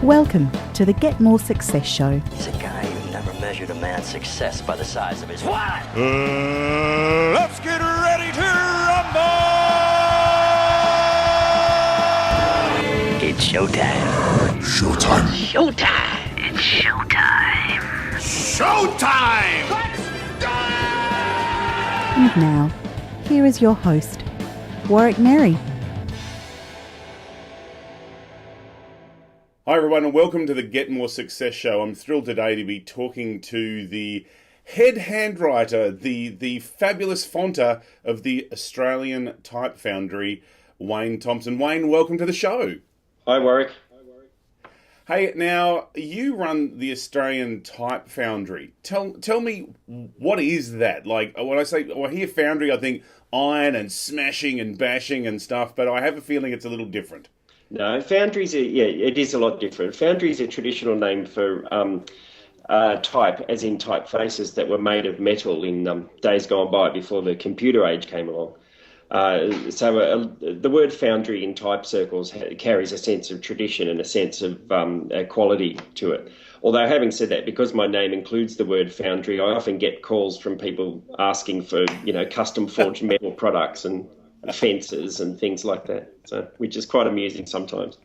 Welcome to the Get More Success Show. He's a guy who never measured a man's success by the size of his what? Let's get ready to rumble! It's showtime. Showtime. Showtime. It's showtime. Showtime! Let's go! And now, here is your host, Warwick Merry. Hi everyone and welcome to the Get More Success Show. I'm thrilled today to be talking to the head handwriter, the fabulous fonter of the Australian Type Foundry, Wayne Thompson. Wayne, welcome to the show. Hi Warwick. Hey, now you run the Australian Type Foundry. Tell me, what is that? Like when I hear foundry, I think iron and smashing and bashing and stuff, but I have a feeling it's a little different. No, foundries it is a lot different. Foundry is a traditional name for type, as in typefaces that were made of metal in days gone by before the computer age came along. The word foundry in type circles carries a sense of tradition and a sense of quality to it. Although having said that, because my name includes the word foundry, I often get calls from people asking for, custom forged metal products and fences and things like that, which is quite amusing sometimes.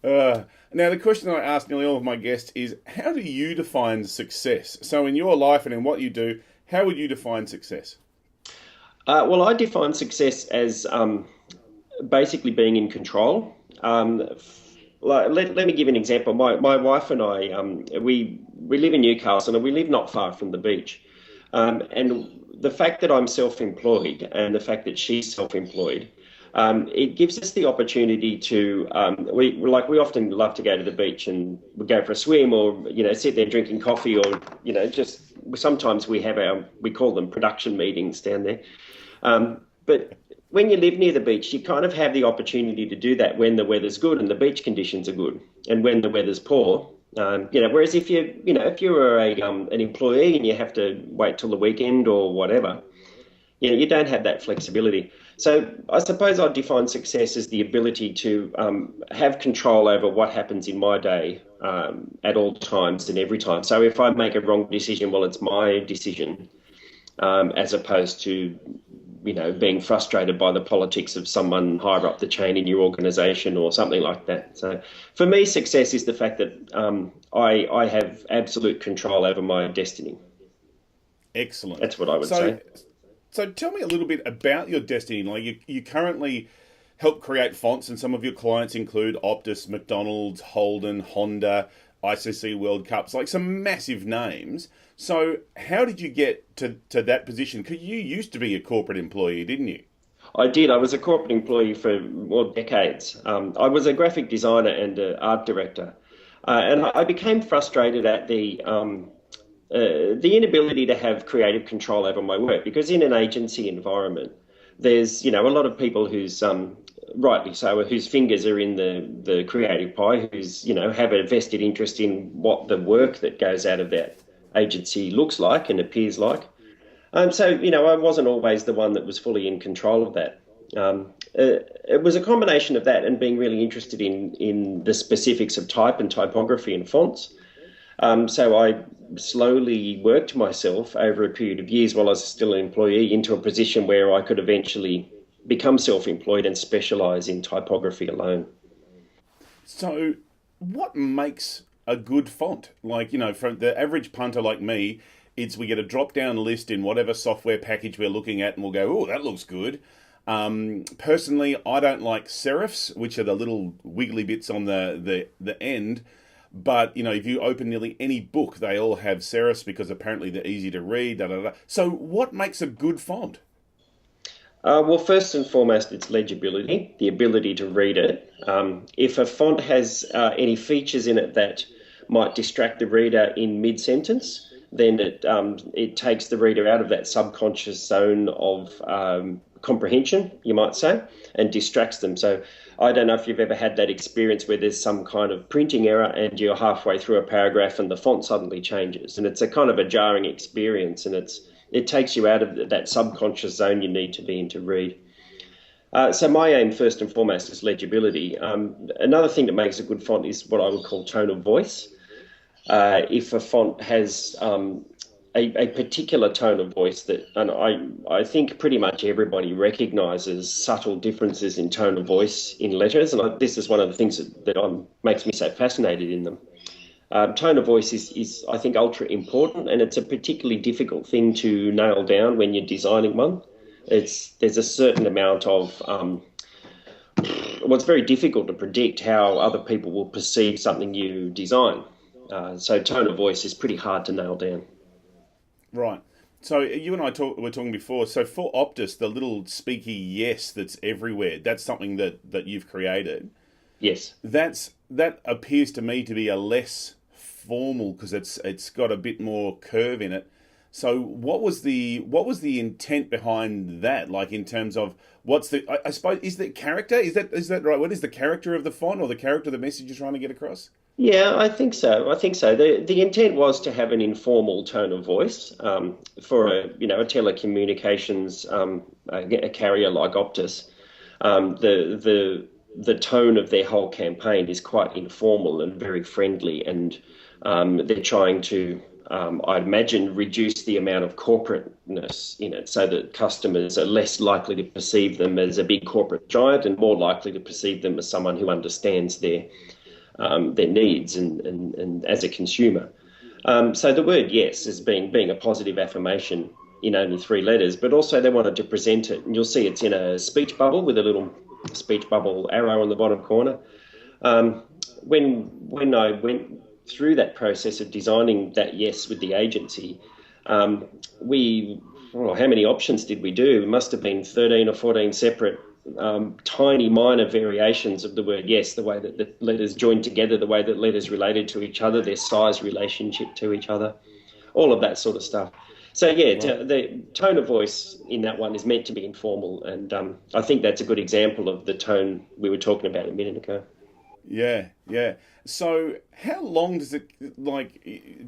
Now, the question I ask nearly all of my guests is, how do you define success? So in your life and in what you do, how would you define success? Well, I define success as basically being in control. Let me give an example. My wife and I, we live in Newcastle and we live not far from the beach. And the fact that I'm self-employed and the fact that she's self-employed, it gives us the opportunity to, we often love to go to the beach and we go for a swim or, sit there drinking coffee or, just sometimes we call them production meetings down there. But when you live near the beach, you kind of have the opportunity to do that when the weather's good and the beach conditions are good, and when the weather's poor. Whereas if you were an employee and you have to wait till the weekend or whatever, you don't have that flexibility. So I suppose I'd define success as the ability to have control over what happens in my day at all times and every time. So if I make a wrong decision, well, it's my decision, as opposed to being frustrated by the politics of someone higher up the chain in your organisation or something like that. So for me, success is the fact that I have absolute control over my destiny. Excellent. That's what I would say. So tell me a little bit about your destiny. Like you currently help create fonts, and some of your clients include Optus, McDonald's, Holden, Honda, ICC World Cups, like some massive names. So how did you get to that position? Because you used to be a corporate employee, didn't you? I did. I was a corporate employee for decades. I was a graphic designer and an art director. And I became frustrated at the inability to have creative control over my work, because in an agency environment, there's, a lot of people whose, rightly so, whose fingers are in the creative pie, who's, have a vested interest in what the work that goes out of that agency looks like and appears like. I wasn't always the one that was fully in control of that. It was a combination of that and being really interested in the specifics of type and typography and fonts. So I slowly worked myself over a period of years while I was still an employee into a position where I could eventually become self-employed and specialise in typography alone. So what makes a good font? Like, for the average punter like me, we get a drop-down list in whatever software package we're looking at and we'll go, oh, that looks good. Personally, I don't like serifs, which are the little wiggly bits on the end. But, if you open nearly any book, they all have serifs because apparently they're easy to read. So what makes a good font? Well, first and foremost, it's legibility, the ability to read it. If a font has any features in it that might distract the reader in mid-sentence, then it takes the reader out of that subconscious zone of comprehension, you might say, and distracts them. So I don't know if you've ever had that experience where there's some kind of printing error and you're halfway through a paragraph and the font suddenly changes. And it's a kind of a jarring experience, and it takes you out of that subconscious zone you need to be in to read. So my aim, first and foremost, is legibility. Another thing that makes a good font is what I would call tone of voice. If a font has a particular tone of voice and I think pretty much everybody recognises subtle differences in tone of voice in letters, and this is one of the things that makes me so fascinated in them. Tone of voice is, I think, ultra important, and it's a particularly difficult thing to nail down when you're designing one. There's a certain amount of it's very difficult to predict how other people will perceive something you design. So tone of voice is pretty hard to nail down. Right. So you and I were talking before. So for Optus, the little speaky yes that's everywhere, that's something that you've created. Yes. That appears to me to be a less formal because it's got a bit more curve in it. So what was the intent behind that? Like in terms of I suppose is the character, is that right? What is the character of the font or the character of the message you're trying to get across? Yeah, I think so. The intent was to have an informal tone of voice for a telecommunications a carrier like Optus. The tone of their whole campaign is quite informal and very friendly, and they're trying to, I'd imagine, reduce the amount of corporateness in it so that customers are less likely to perceive them as a big corporate giant and more likely to perceive them as someone who understands their needs and as a consumer. So the word yes as being a positive affirmation in only 3 letters, but also they wanted to present it, and you'll see it's in a speech bubble with a little speech bubble arrow on the bottom corner. When I went through that process of designing that yes with the agency, how many options did we do? It must have been 13 or 14 separate tiny minor variations of the word yes, the way that the letters joined together, the way that letters related to each other, their size relationship to each other, all of that sort of stuff. So yeah, the tone of voice in that one is meant to be informal, and I think that's a good example of the tone we were talking about a minute ago. Yeah. So how long does it,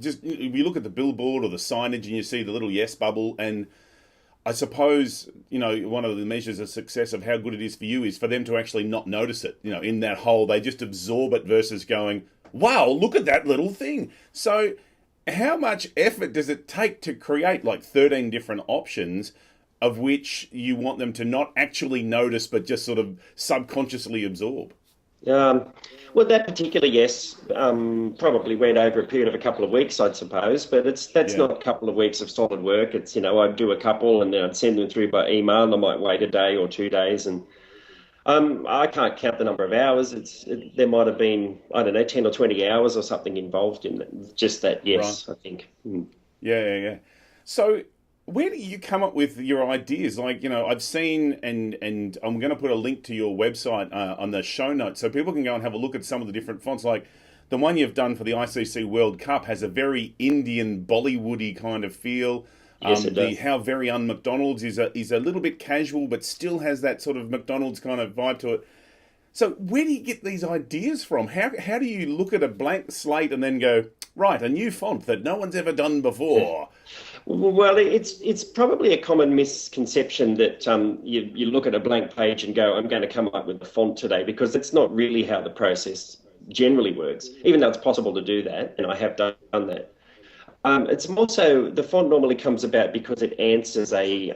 just you look at the billboard or the signage and you see the little yes bubble, and I suppose, one of the measures of success of how good it is for you is for them to actually not notice it, in that hole. They just absorb it versus going, wow, look at that little thing. So how much effort does it take to create 13 different options of which you want them to not actually notice but just sort of subconsciously absorb? Well, that particular yes probably went over a period of a couple of weeks, I'd suppose, but that's not a couple of weeks of solid work. It's, I'd do a couple and then I'd send them through by email, and I might wait a day or 2 days, and I can't count the number of hours. There might have been, 10 or 20 hours or something involved in just that yes, right. I think. Yeah. So where do you come up with your ideas? I've seen, and I'm going to put a link to your website on the show notes so people can go and have a look at some of the different fonts. Like the one you've done for the ICC World Cup has a very Indian, Bollywoody kind of feel. Yes, it does. How very un-McDonald's is a little bit casual, but still has that sort of McDonald's kind of vibe to it. So where do you get these ideas from? How do you look at a blank slate and then go, right, a new font that no one's ever done before? Well, it's probably a common misconception that you look at a blank page and go, I'm going to come up with a font today, because it's not really how the process generally works, even though it's possible to do that, and I have done that. It's more so the font normally comes about because it answers a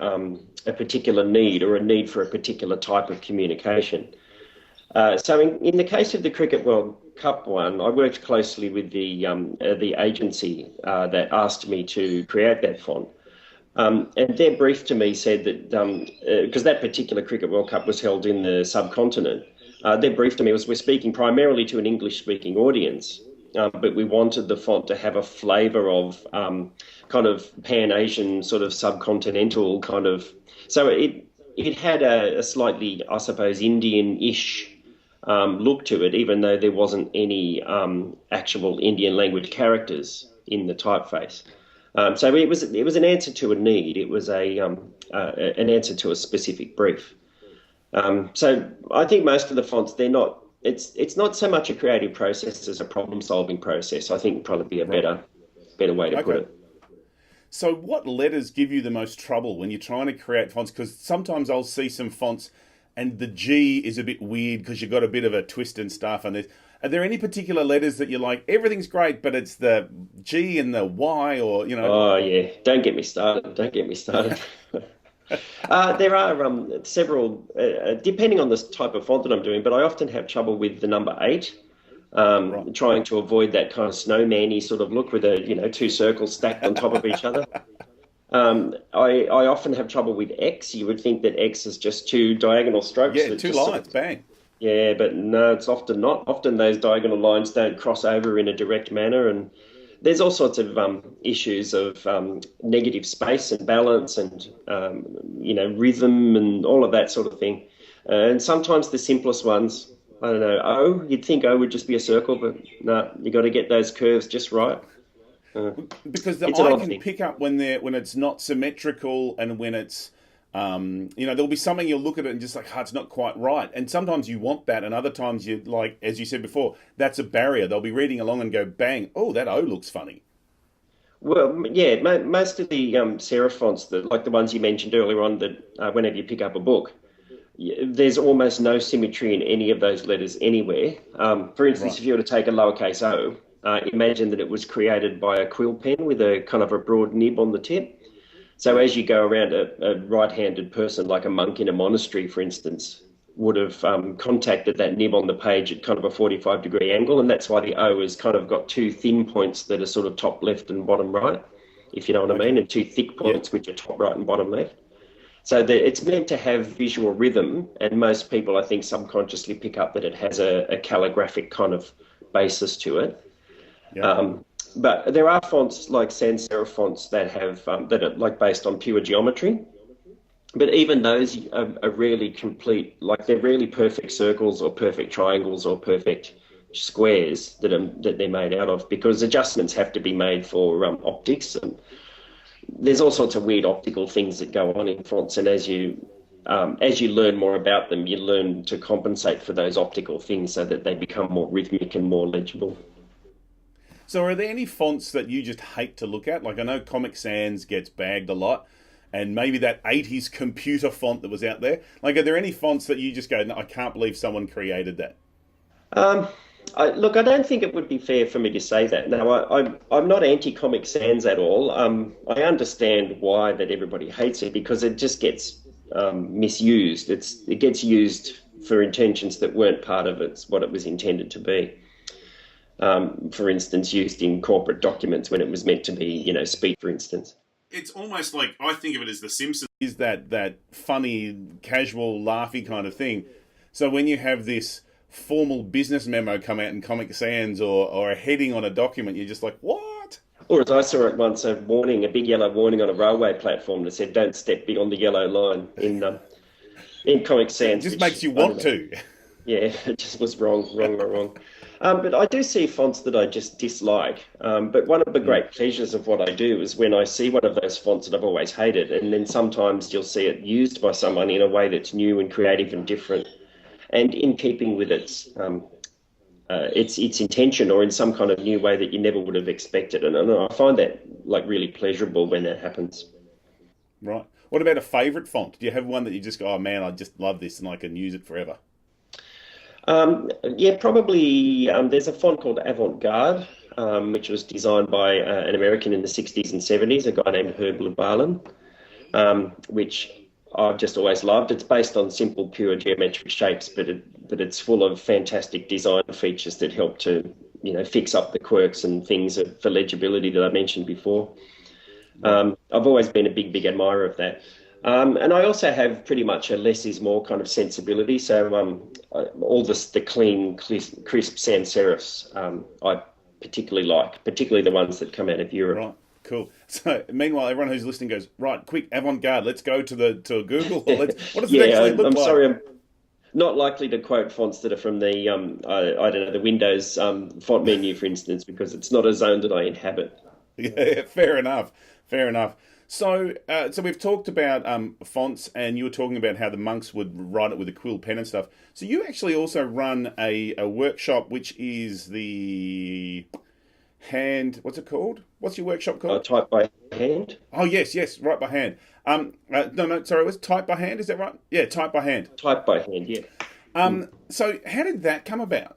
particular need, or a need for a particular type of communication. So in the case of the Cricket World Cup one, I worked closely with the agency that asked me to create that font. And their brief to me said that, because that particular Cricket World Cup was held in the subcontinent, their brief to me was, we're speaking primarily to an English-speaking audience, but we wanted the font to have a flavour of kind of Pan-Asian, sort of subcontinental kind of... So it had a slightly, I suppose, Indian-ish look to it, even though there wasn't any actual Indian language characters in the typeface. So it was an answer to a need. It was an answer to a specific brief. So I think most of the fonts, they're not. It's not so much a creative process as a problem-solving process. I think would probably be a better way to put it. So what letters give you the most trouble when you're trying to create fonts? Because sometimes I'll see some fonts and the G is a bit weird because you've got a bit of a twist and stuff. And are there any particular letters that you like? Everything's great, but it's the G and the Y, or Oh yeah, don't get me started. Don't get me started. There are several, depending on the type of font that I'm doing, but I often have trouble with the number 8. Trying to avoid that kind of snowman-y sort of look with two circles stacked on top of each other. I often have trouble with X. You would think that X is just 2 diagonal strokes. Yeah, 2 lines, bang. Yeah, but no, it's often not. Often those diagonal lines don't cross over in a direct manner, and there's all sorts of issues of negative space and balance and rhythm and all of that sort of thing. And sometimes the simplest ones, I don't know, O, you'd think O would just be a circle, but no, you got to get those curves just right. Because the eye can pick up when it's not symmetrical, and when it's there'll be something you'll look at it and just like, it's not quite right. And sometimes you want that, and other times you, like, as you said before, that's a barrier. They'll be reading along and go, bang, oh, that O looks funny. Well, yeah, most of the serif fonts, like the ones you mentioned earlier on, that whenever you pick up a book, there's almost no symmetry in any of those letters anywhere. For instance, if you were to take a lowercase o, imagine that it was created by a quill pen with a kind of a broad nib on the tip. So as you go around, a right-handed person, like a monk in a monastery, for instance, would have contacted that nib on the page at kind of a 45-degree angle, and that's why the O has kind of got 2 thin points that are sort of top left and bottom right, if you know what I mean, and 2 thick points which are top right and bottom left. So it's meant to have visual rhythm, and most people, I think, subconsciously pick up that it has a calligraphic kind of basis to it. Yeah. But there are fonts like sans serif fonts that have that are like based on pure geometry. But even those are rarely complete, like they're rarely perfect circles or perfect triangles or perfect squares that they're made out of, because adjustments have to be made for optics, and there's all sorts of weird optical things that go on in fonts. And as you learn more about them, you learn to compensate for those optical things so that they become more rhythmic and more legible. So are there any fonts that you just hate to look at? Like, I know Comic Sans gets bagged a lot, and maybe that 80s computer font that was out there. Like, are there any fonts that you just go, no, I can't believe someone created that? I don't think it would be fair for me to say that. Now, I'm not anti-Comic Sans at all. I understand why that everybody hates it, because it just gets misused. It gets used for intentions that weren't part of what it was intended to be. For instance, used in corporate documents when it was meant to be, speech, for instance. It's almost like, I think of it as The Simpsons, is that funny, casual, laughy kind of thing. So when you have this formal business memo come out in Comic Sans or a heading on a document, you're just like, what? Or as I saw it once, a big yellow warning on a railway platform that said, don't step beyond the yellow line in Comic Sans. It just makes you want to. Yeah, it just was wrong. But I do see fonts that I just dislike. But one of the great pleasures of what I do is when I see one of those fonts that I've always hated, and then sometimes you'll see it used by someone in a way that's new and creative and different, and in keeping with its intention, or in some kind of new way that you never would have expected. And I find that like really pleasurable when that happens. Right. What about a favourite font? Do you have one that you just go, oh man, I just love this and I can use it forever? Yeah, probably. There's a font called Avant-Garde, which was designed by an American in the 60s and 70s, a guy named Herb Lubalin, which I've just always loved. It's based on simple, pure geometric shapes, but it's full of fantastic design features that help to, fix up the quirks and things for legibility that I mentioned before. I've always been a big admirer of that. And I also have pretty much a less is more kind of sensibility. So all the clean, crisp sans serifs I particularly like, particularly the ones that come out of Europe. Right, cool. So meanwire, everyone who's listening goes, right, quick, Avant-Garde, let's go to Google. What does it actually look like? Sorry, I'm not likely to quote fonts that are from the, I don't know, the Windows font menu, for instance, because it's not a zone that I inhabit. Yeah, fair enough. So we've talked about fonts, and you were talking about how the monks would write it with a quill pen and stuff. So you actually also run a workshop, which is the hand. What's it called? What's your workshop called? Type by hand. Oh yes, right by hand. No, sorry, it was type by hand. Is that right? Yeah, type by hand. Type by hand, yeah. So how did that come about?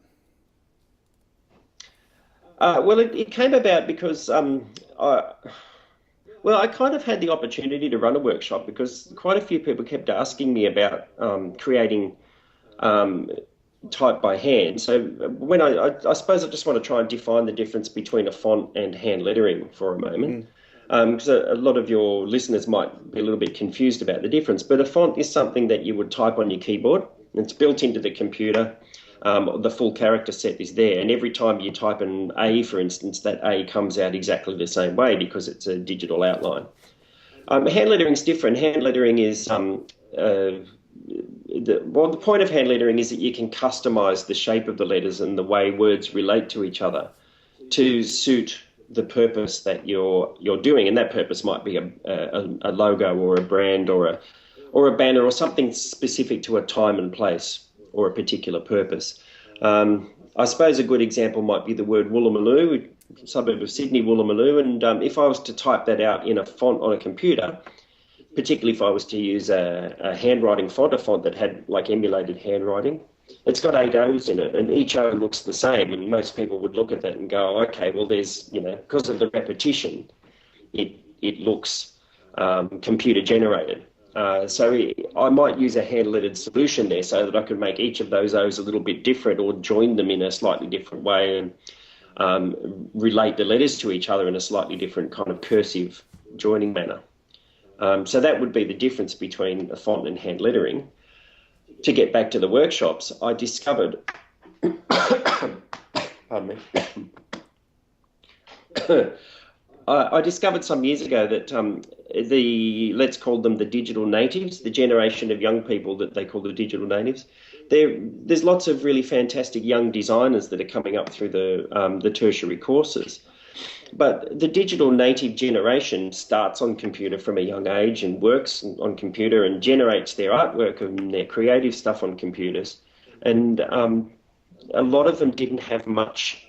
Well, it came about because I kind of had the opportunity to run a workshop because quite a few people kept asking me about creating type by hand. So when I suppose I just want to try and define the difference between a font and hand lettering for a moment. Because a lot of your listeners might be a little bit confused about the difference. But a font is something that you would type on your keyboard. It's built into the computer. The full character set is there. And every time you type an A, for instance, that A comes out exactly the same way because it's a digital outline. Hand lettering is different. Hand lettering is... the point of hand lettering is that you can customize the shape of the letters and the way words relate to each other to suit the purpose that you're doing, and that purpose might be a logo or a brand or a banner or something specific to a time and place or a particular purpose. I suppose a good example might be the word Woolloomooloo, suburb of Sydney, Woolloomooloo, and if I was to type that out in a font on a computer, particularly if I was to use a handwriting font, a font that had like emulated handwriting, it's got 8 O's in it, and each O looks the same, and most people would look at that and go, okay, well, there's, because of the repetition, it looks computer generated. So I might use a hand-lettered solution there so that I could make each of those O's a little bit different or join them in a slightly different way and relate the letters to each other in a slightly different kind of cursive joining manner. So that would be the difference between a font and hand lettering. To get back to the workshops, I discovered, pardon me, I discovered some years ago that let's call them the digital natives, the generation of young people that they call the digital natives. There's lots of really fantastic young designers that are coming up through the tertiary courses. But the digital native generation starts on computer from a young age and works on computer and generates their artwork and their creative stuff on computers. And a lot of them didn't have much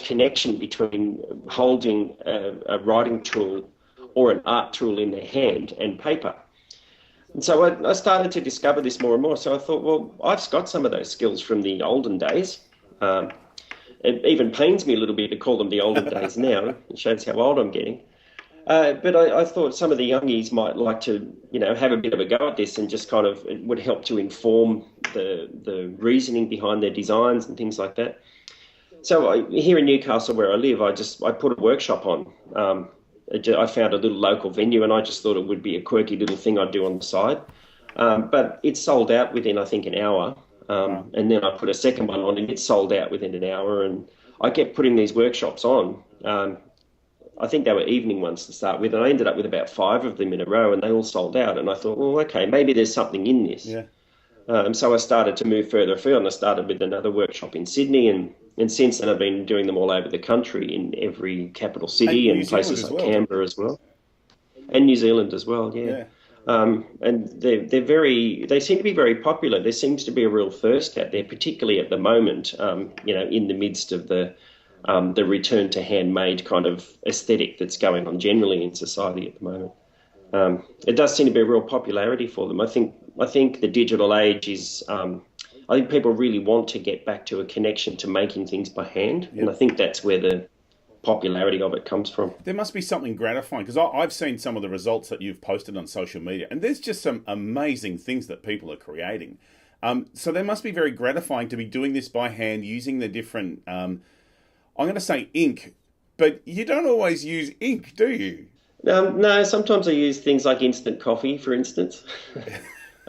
connection between holding a writing tool or an art tool in their hand and paper. And so I started to discover this more and more. So I thought, well, I've got some of those skills from the olden days. It even pains me a little bit to call them the olden days now. It shows how old I'm getting. But I thought some of the youngies might like to, have a bit of a go at this and just kind of, it would help to inform the reasoning behind their designs and things like that. So here in Newcastle where I live, I put a workshop on. I found a little local venue and I just thought it would be a quirky little thing I'd do on the side. But it sold out within, I think, an hour. And then I put a second one on and it sold out within an hour, and I kept putting these workshops on. I think they were evening ones to start with, and I ended up with about 5 of them in a row and they all sold out. And I thought, well, okay, maybe there's something in this. Yeah. So I started to move further afield, and I started with another workshop in Sydney, and since then I've been doing them all over the country in every capital city and places like Canberra as well. And New Zealand as well, yeah. And they seem to be very popular. There seems to be a real thirst out there, particularly at the moment, in the midst of the return to handmade kind of aesthetic that's going on generally in society at the moment. It does seem to be a real popularity for them. I think the digital age is, I think people really want to get back to a connection to making things by hand. Yep. And I think that's where the popularity of it comes from. There must be something gratifying, because I've seen some of the results that you've posted on social media, and there's just some amazing things that people are creating. So there must be very gratifying to be doing this by hand, using the different, I'm going to say ink, but you don't always use ink, do you? No, sometimes I use things like instant coffee, for instance.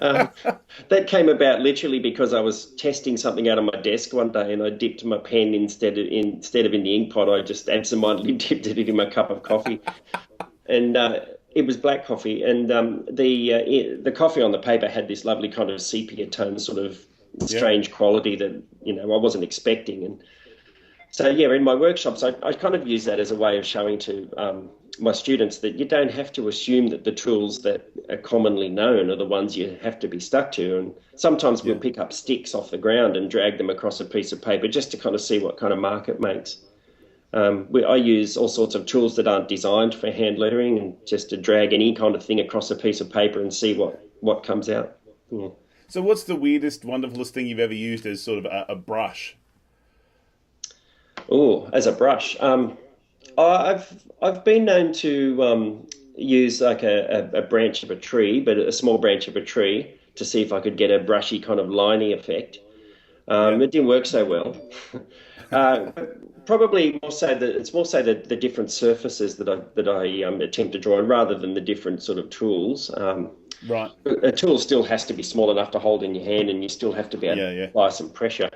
That came about literally because I was testing something out on my desk one day and I dipped my pen instead of in the ink pot. I just absentmindedly dipped it in my cup of coffee, and it was black coffee. And the coffee on the paper had this lovely kind of sepia tone, sort of strange quality that I wasn't expecting. And so in my workshops, I kind of use that as a way of showing to my students that you don't have to assume that the tools that are commonly known are the ones you have to be stuck to. And sometimes we'll pick up sticks off the ground and drag them across a piece of paper just to kind of see what kind of mark it makes. I use all sorts of tools that aren't designed for hand lettering, and just to drag any kind of thing across a piece of paper and see what comes out. Yeah. So what's the weirdest, wonderfulest thing you've ever used as sort of a brush? Oh, as a brush. I've been known to use like a branch of a tree, but a small branch of a tree, to see if I could get a brushy kind of liney effect. It didn't work so well. Probably more so that it's more so the different surfaces that I attempt to draw on, rather than the different sort of tools. Right. A tool still has to be small enough to hold in your hand, and you still have to be able to apply some pressure,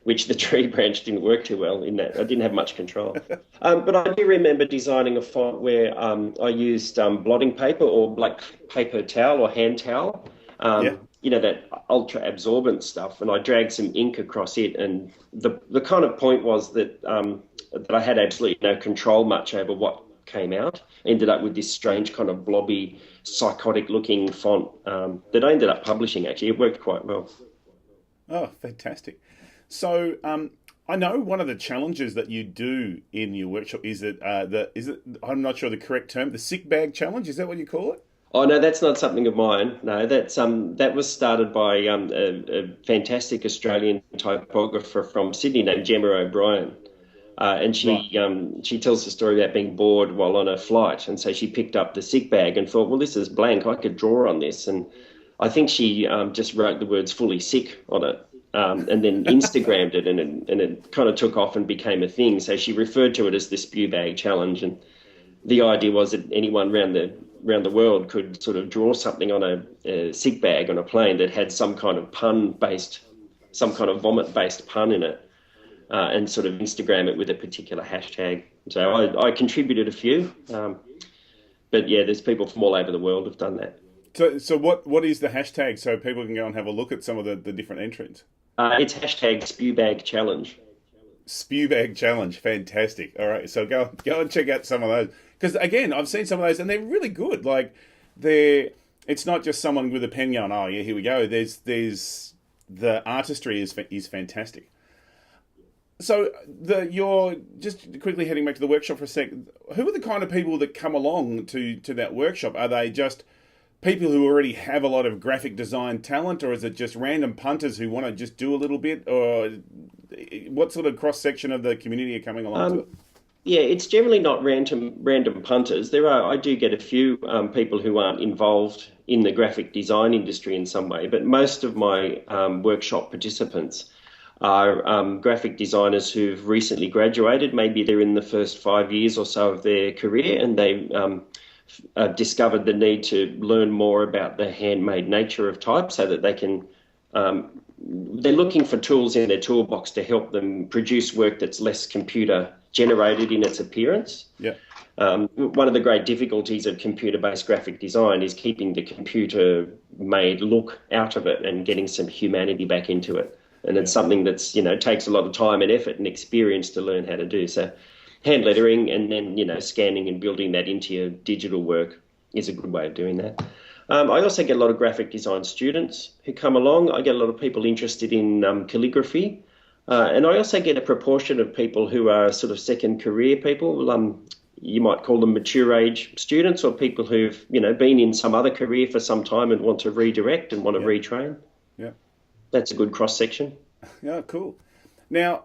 which the tree branch didn't work too well in that. I didn't have much control. But I do remember designing a font where I used blotting paper, or like paper towel or hand towel, that ultra absorbent stuff, and I dragged some ink across it. And the kind of point was that I had absolutely no control much over what came out. Ended up with this strange kind of blobby, psychotic looking font that I ended up publishing. Actually, it worked quite well. Oh, fantastic. So I know one of the challenges that you do in your workshop is that I'm not sure the correct term, the sick bag challenge. Is that what you call it? Oh no, that's not something of mine. No, that was started by a fantastic Australian typographer from Sydney named Gemma O'Brien. And she tells the story about being bored while on a flight, and so she picked up the sick bag and thought, well, this is blank, I could draw on this. And I think she just wrote the words "fully sick" on it, and then Instagrammed it, and it kind of took off and became a thing. So she referred to it as the spew bag challenge, and the idea was that anyone around the world could sort of draw something on a sick bag on a plane that had some kind of vomit-based pun in it. And sort of Instagram it with a particular hashtag. So I contributed a few, but yeah, there's people from all over the world who've done that. So what is the hashtag, so people can go and have a look at some of the different entrants? It's hashtag Spewbag Challenge. Spewbag Challenge, fantastic. All right, so go and check out some of those, because again, I've seen some of those and they're really good. Like it's not just someone with a pen going, oh yeah, here we go. There's the artistry is fantastic. So you're just quickly heading back to the workshop for a sec. Who are the kind of people that come along to that workshop? Are they just people who already have a lot of graphic design talent, or is it just random punters who want to just do a little bit? Or what sort of cross-section of the community are coming along to it? Yeah, it's generally not random punters. I do get a few people who aren't involved in the graphic design industry in some way, but most of my workshop participants are graphic designers who've recently graduated. Maybe they're in the first 5 years or so of their career, and they discovered the need to learn more about the handmade nature of type, so that they can. They're looking for tools in their toolbox to help them produce work that's less computer generated in its appearance. Yeah. One of the great difficulties of computer-based graphic design is keeping the computer-made look out of it and getting some humanity back into it. And it's something that's, takes a lot of time and effort and experience to learn how to do. So hand lettering and then, scanning and building that into your digital work is a good way of doing that. I also get a lot of graphic design students who come along. I get a lot of people interested in calligraphy. And I also get a proportion of people who are sort of second career people. You might call them mature age students, or people who've, been in some other career for some time and want to redirect and want to retrain. Yeah. That's a good cross-section. Yeah, cool. Now,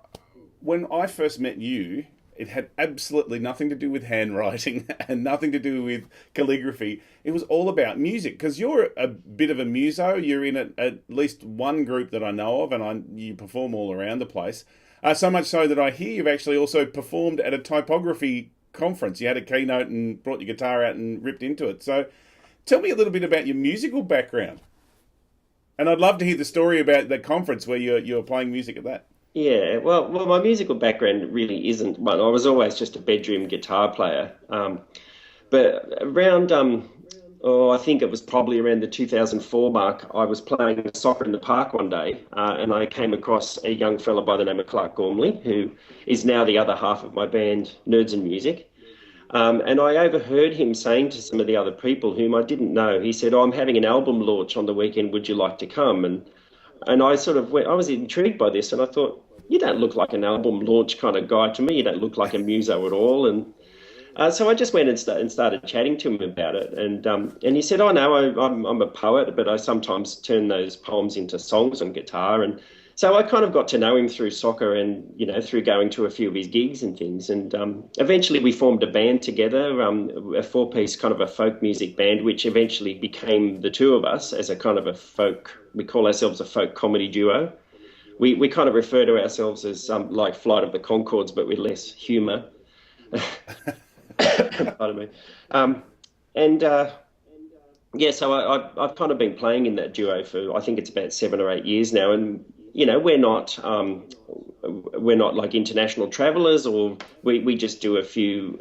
when I first met you, it had absolutely nothing to do with handwriting and nothing to do with calligraphy. It was all about music, because you're a bit of a muso. You're in at least one group that I know of, and you perform all around the place. So much so that I hear you've actually also performed at a typography conference. You had a keynote and brought your guitar out and ripped into it. So tell me a little bit about your musical background. And I'd love to hear the story about the conference where you're playing music at that. Yeah, well, my musical background really isn't one. I was always just a bedroom guitar player. But around, I think it was probably around the 2004 mark, I was playing soccer in the park one day, and I came across a young fella by the name of Clark Gormley, who is now the other half of my band, Nerds and Music. And I overheard him saying to some of the other people whom I didn't know, he said, I'm having an album launch on the weekend, would you like to come? And I sort of went, I was intrigued by this, and I thought, you don't look like an album launch kind of guy to me. You don't look like a muso at all. And so I just went and started chatting to him about it. And he said, oh, no, I'm a poet, but I sometimes turn those poems into songs on guitar. And so I kind of got to know him through soccer and, through going to a few of his gigs and things. And eventually we formed a band together, a four-piece kind of a folk music band, which eventually became the two of us as a kind of a folk, we call ourselves a folk comedy duo. We kind of refer to ourselves as like Flight of the Conchords, but with less humour. Pardon me. So I've kind of been playing in that duo for, I think it's about 7 or 8 years now. And, we're not like international travellers, or we just do a few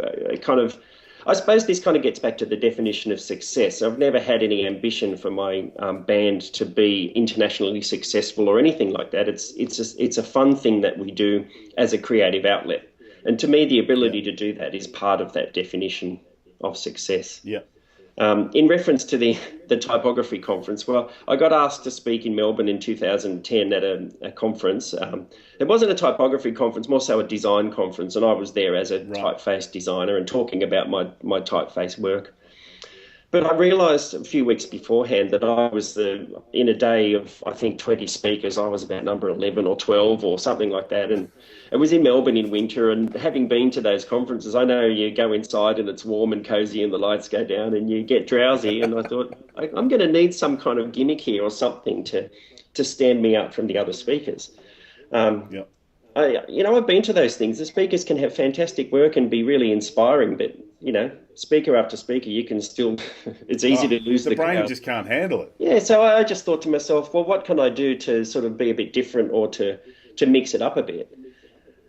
I suppose this kind of gets back to the definition of success. I've never had any ambition for my band to be internationally successful or anything like that. It's a fun thing that we do as a creative outlet. And to me, the ability to do that is part of that definition of success. Yeah. In reference to the typography conference, well, I got asked to speak in Melbourne in 2010 at a conference. It wasn't a typography conference, more so a design conference, and I was there as a typeface designer and talking about my typeface work. But I realised a few weeks beforehand that I was in a day of, I think, 20 speakers, I was about number 11 or 12 or something like that. And it was in Melbourne in winter. And having been to those conferences, I know you go inside and it's warm and cosy and the lights go down and you get drowsy. And I thought, I'm going to need some kind of gimmick here or something to stand me out from the other speakers. I've been to those things. The speakers can have fantastic work and be really inspiring, but, speaker after speaker, you can still, it's easy to lose the brain crowd. just can't handle it. Yeah, so I just thought to myself, well, what can I do to sort of be a bit different or to mix it up a bit?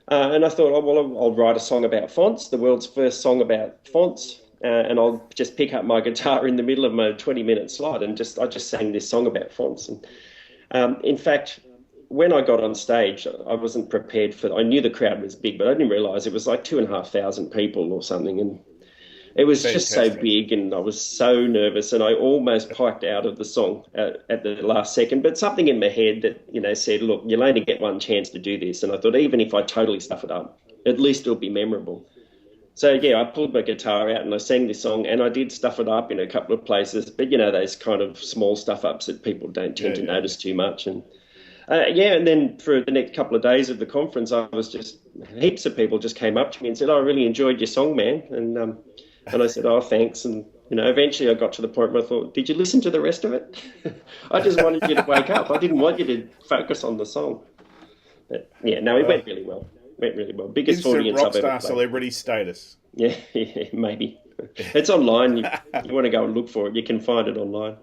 And I thought, I'll write a song about fonts, the world's first song about fonts, and I'll just pick up my guitar in the middle of my 20-minute slide and I just sang this song about fonts. And in fact, when I got on stage, I wasn't prepared I knew the crowd was big, but I didn't realise it was like 2,500 people or something. And it was just so big, and I was so nervous, and I almost piped out of the song at the last second. But something in my head that, said, look, you'll only get one chance to do this. And I thought, even if I totally stuff it up, at least it'll be memorable. So, yeah, I pulled my guitar out and I sang this song, and I did stuff it up in a couple of places. But, those kind of small stuff-ups that people don't tend to notice too much. And and then for the next couple of days of the conference, heaps of people just came up to me and said, I really enjoyed your song, man. And I said, oh, thanks. And, eventually I got to the point where I thought, did you listen to the rest of it? I just wanted you to wake up. I didn't want you to focus on the song. But, it went really well. Biggest audience I've ever played. Rockstar celebrity status. Yeah, maybe. It's online. You want to go and look for it, you can find it online.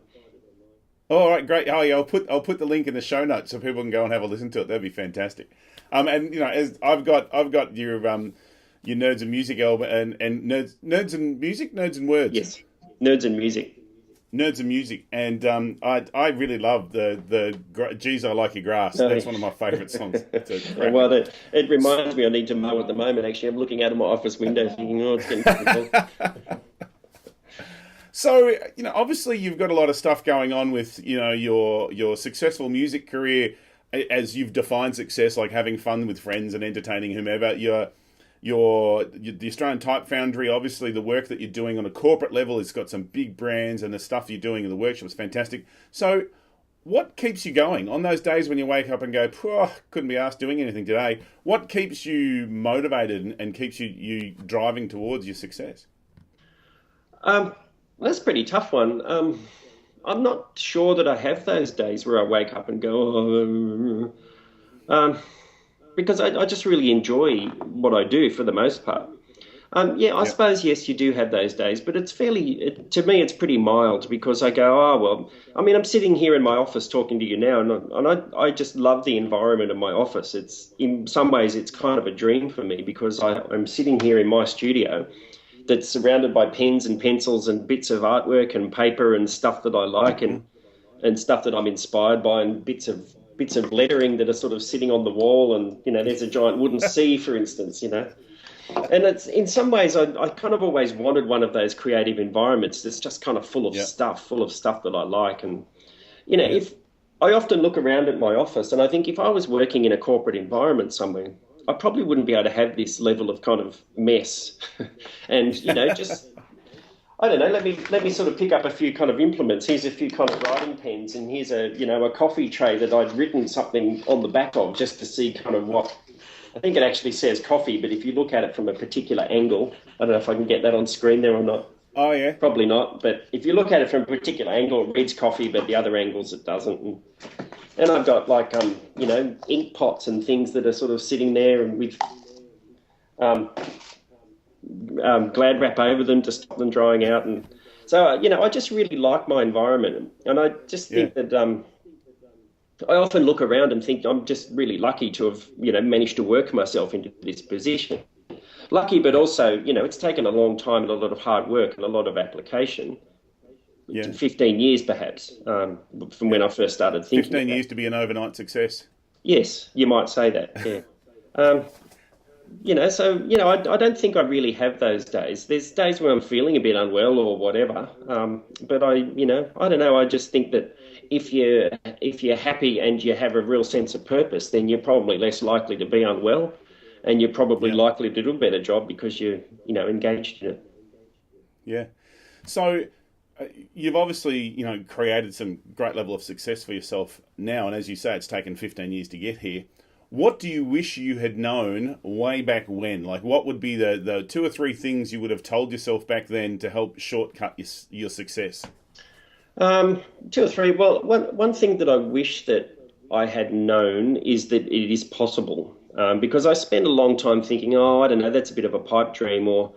All right, great. Oh, yeah, I'll put the link in the show notes so people can go and have a listen to it. That'd be fantastic. And as I've got your Nerds and Music album and Nerds and Music, Nerds and Words. Yes, Nerds and Music. Nerds and Music, and I really love the Geez, I Like Your Grass. That's one of my favourite songs. Well, it reminds me I need to mow at the moment. Actually, I'm looking out of my office window thinking, it's getting difficult. So, obviously you've got a lot of stuff going on with, your successful music career, as you've defined success, like having fun with friends and entertaining whomever. The Australian Type Foundry, obviously the work that you're doing on a corporate level, it's got some big brands, and the stuff you're doing in the workshop is fantastic. So what keeps you going on those days when you wake up and go, couldn't be asked doing anything today? What keeps you motivated and keeps you driving towards your success? That's a pretty tough one. I'm not sure that I have those days where I wake up and go, because I just really enjoy what I do for the most part. I suppose, yes, you do have those days, but it's to me, it's pretty mild because I go, I'm sitting here in my office talking to you now, and I just love the environment of my office. In some ways, it's kind of a dream for me because I'm sitting here in my studio that's surrounded by pens and pencils and bits of artwork and paper and stuff that I like and stuff that I'm inspired by and bits of lettering that are sort of sitting on the wall, and there's a giant wooden C, for instance, and it's in some ways I kind of always wanted one of those creative environments that's just kind of full of stuff that I like. And if I often look around at my office and I think if I was working in a corporate environment somewhere, I probably wouldn't be able to have this level of kind of mess. And, just, I don't know, let me sort of pick up a few kind of implements. Here's a few kind of writing pens, and here's a coffee tray that I'd written something on the back of just to see kind of what, I think it actually says coffee, but if you look at it from a particular angle, I don't know if I can get that on screen there or not. Oh, yeah. Probably not, but if you look at it from a particular angle, it reads coffee, but the other angles it doesn't. And I've got like, ink pots and things that are sort of sitting there and with Glad wrap over them to stop them drying out. And so, I just really like my environment. And I just think that I often look around and think I'm just really lucky to have, managed to work myself into this position. Lucky, but also, it's taken a long time and a lot of hard work and a lot of application. Yeah. 15 years, perhaps, from when I first started thinking. 15 years to be an overnight success. Yes, you might say that, yeah. I don't think I really have those days. There's days where I'm feeling a bit unwell or whatever, but I don't know, I just think that if you're happy and you have a real sense of purpose, then you're probably less likely to be unwell. And you're probably likely to do a better job because you're, engaged in it. Yeah. So you've obviously, created some great level of success for yourself now. And as you say, it's taken 15 years to get here. What do you wish you had known way back when? Like, what would be the 2 or 3 things you would have told yourself back then to help shortcut your success? 2 or 3. Well, one thing that I wish that I had known is that it is possible. Because I spent a long time thinking, I don't know, that's a bit of a pipe dream, or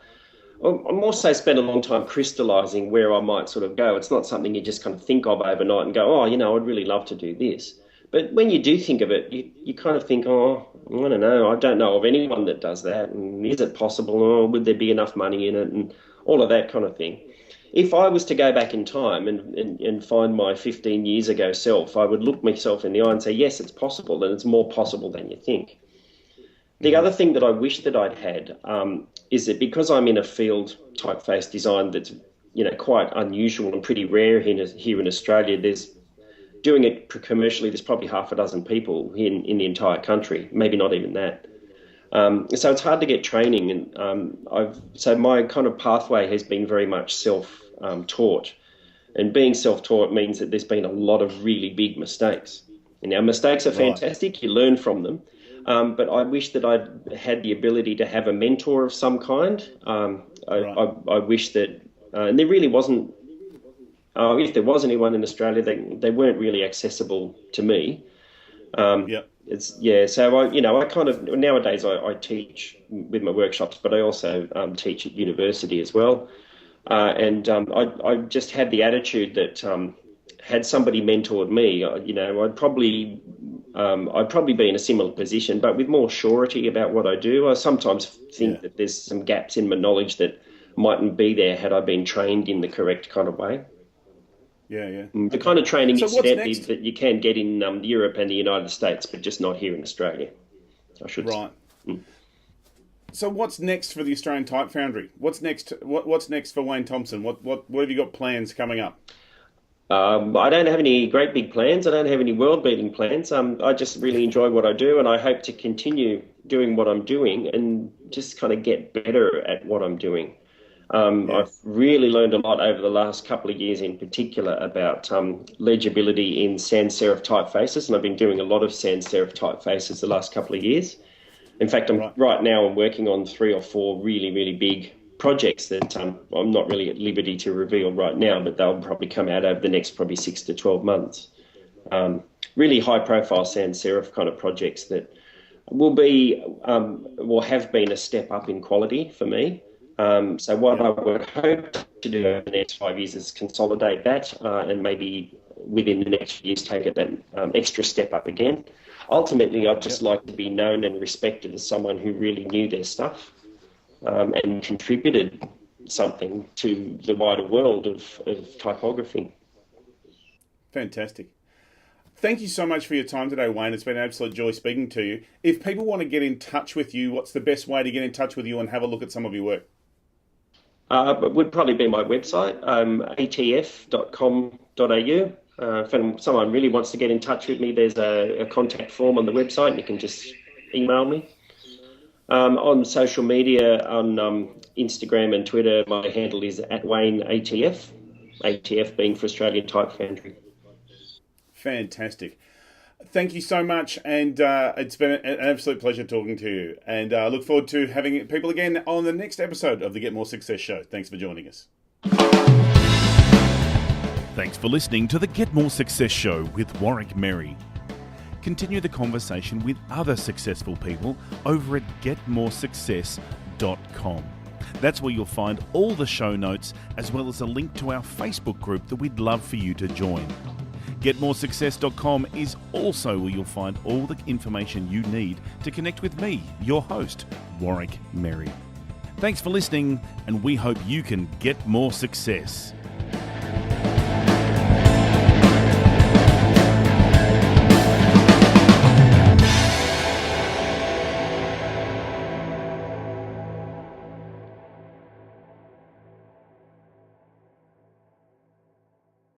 I more so spent a long time crystallising where I might sort of go. It's not something you just kind of think of overnight and go, I'd really love to do this. But when you do think of it, you kind of think, I don't know, I don't know of anyone that does that. And is it possible? Or would there be enough money in it? And all of that kind of thing. If I was to go back in time and find my 15 years ago self, I would look myself in the eye and say, yes, it's possible, and it's more possible than you think. The other thing that I wish that I'd had is that because I'm in a field, typeface design, that's quite unusual and pretty rare here in Australia. There's doing it commercially. There's probably half a dozen people in the entire country, maybe not even that. So it's hard to get training, and so my kind of pathway has been very much self-taught, and being self-taught means that there's been a lot of really big mistakes. And now mistakes are fantastic; you learn from them. But I wish that I'd had the ability to have a mentor of some kind. I wish that, and there really wasn't, if there was anyone in Australia, they weren't really accessible to me. So I kind of, nowadays I teach with my workshops, but I also teach at university as well. I just had the attitude that had somebody mentored me, I'd probably be in a similar position, but with more surety about what I do. I sometimes think that there's some gaps in my knowledge that mightn't be there had I been trained in the correct kind of way. Yeah. The kind of training, incidentally, that you can get in Europe and the United States, but just not here in Australia, I should say. So what's next for the Australian Type Foundry? What's next? What's next for Wayne Thompson? What have you got plans coming up? I don't have any great big plans. I don't have any world-beating plans. I just really enjoy what I do, and I hope to continue doing what I'm doing and just kind of get better at what I'm doing. I've really learned a lot over the last couple of years in particular about legibility in sans serif typefaces, and I've been doing a lot of sans serif typefaces the last couple of years. In fact, right now I'm working on 3 or 4 really, really big projects that I'm not really at liberty to reveal right now, but they'll probably come out over the next probably 6 to 12 months. Really high-profile sans serif kind of projects that will have been a step up in quality for me. So what I would hope to do over the next 5 years is consolidate that and maybe within the next few years take it an extra step up again. Ultimately, I'd just like to be known and respected as someone who really knew their stuff and contributed something to the wider world of typography. Fantastic. Thank you so much for your time today, Wayne. It's been an absolute joy speaking to you. If people want to get in touch with you, what's the best way to get in touch with you and have a look at some of your work? It would probably be my website, atf.com.au. If someone really wants to get in touch with me, there's a contact form on the website, and you can just email me. On social media, on Instagram and Twitter, my handle is @WayneATF, ATF being for Australian Type Foundry. Fantastic. Thank you so much, and it's been an absolute pleasure talking to you. And I look forward to having people again on the next episode of the Get More Success Show. Thanks for joining us. Thanks for listening to the Get More Success Show with Warwick Merry. Continue the conversation with other successful people over at getmoresuccess.com. That's where you'll find all the show notes as well as a link to our Facebook group that we'd love for you to join. GetMoreSuccess.com is also where you'll find all the information you need to connect with me, your host, Warwick Merry. Thanks for listening, and we hope you can get more success.